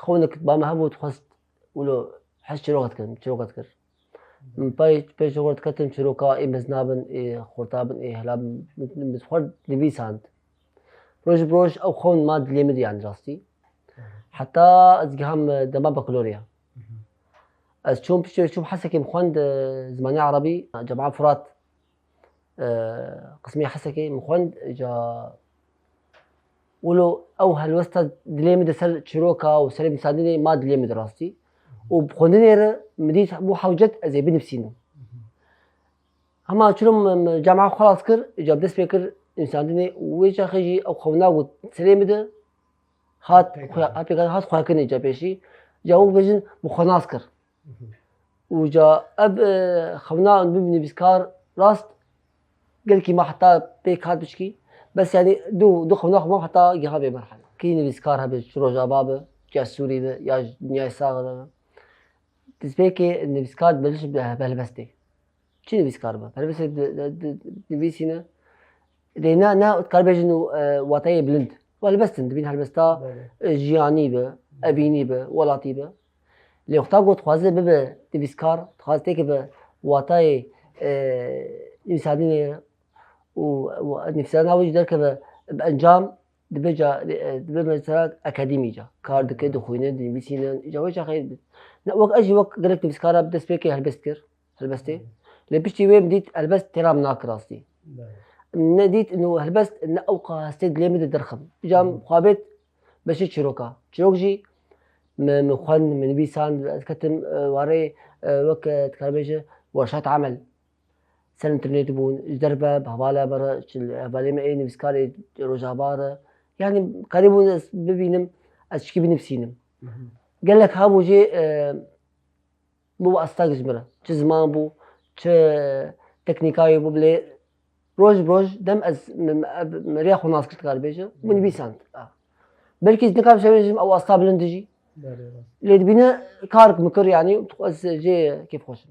خونك بامها بود خواست ولو حس چروقت کرد پای شغلت کردم چروکا ای مزنابن ای خورتابن ای هلاب متخورد نویساند بروش او خون ما دليمد يعني راستي حتى از جهم دمام بكالوريا از شوف حسكي مخوند زماني عربي جامعة فرات قسمية حسكي مخوند جا ولو او هالوسط دليمد سر شروكا وسلم مساعدني ما دليمد راستي وبخوندني مديت مو حوجت ازي بنفسينه اما شنو جامعة خلاص كر جاب دس فكر انساندني ويش اخيجي او خوناغو سليمده هات خواكني جابيشي جاوب بجن مخناس كر وجا اب خونا ببني بسكار راست قال كي ما حتى بيك هات بشكي بس يعني دو خونا ما حتى جهاب مرحله كيني بسكار هبه شروع جابابه جا سوري يا دنيا صاغره تسبيكي ان بسكار بلش بهلبستي شنو بسكار بهلبستي دبيسينا لينا نا تكاربيجن واتاي بلند والبستن دبين هالبستا جياني به ابيني به ولاتي به اللي اختاقو تخوازه ببه دبسكار تخواز تيك به واتاي نفسادين ونفسادنا وجه دركه بانجام دبجا مثلا اكاديمي جا كار دكه دخوينه دبيسينا جاوش خير وقت اجي وقت قلت دبسكار بدس بيكي هلبستي لبشتي وين بديت البست ترام ناك راستي نديت انه هلبست ان اوقع استيد ليمد الدرخم جام خابت باش تشروكجي من خوان من بيسان كتم واري وقت كاربيجه ورشات عمل سنة انترنت بون دربه بهوالا برا هوالا ما اي نفسكاري روجاباره يعني قريبون ببينم اشكي بنفسينم قال لك هابو جي بو استاجز مرة چه زمان بو چه تكنيكاي بو بلي روج دم از مريخ وناس كنت قاربيجه من بيسانت بلكي نقاب شويجم او اصطاب لندجي اللي بينا كارك مكر يعني جي كيف خوش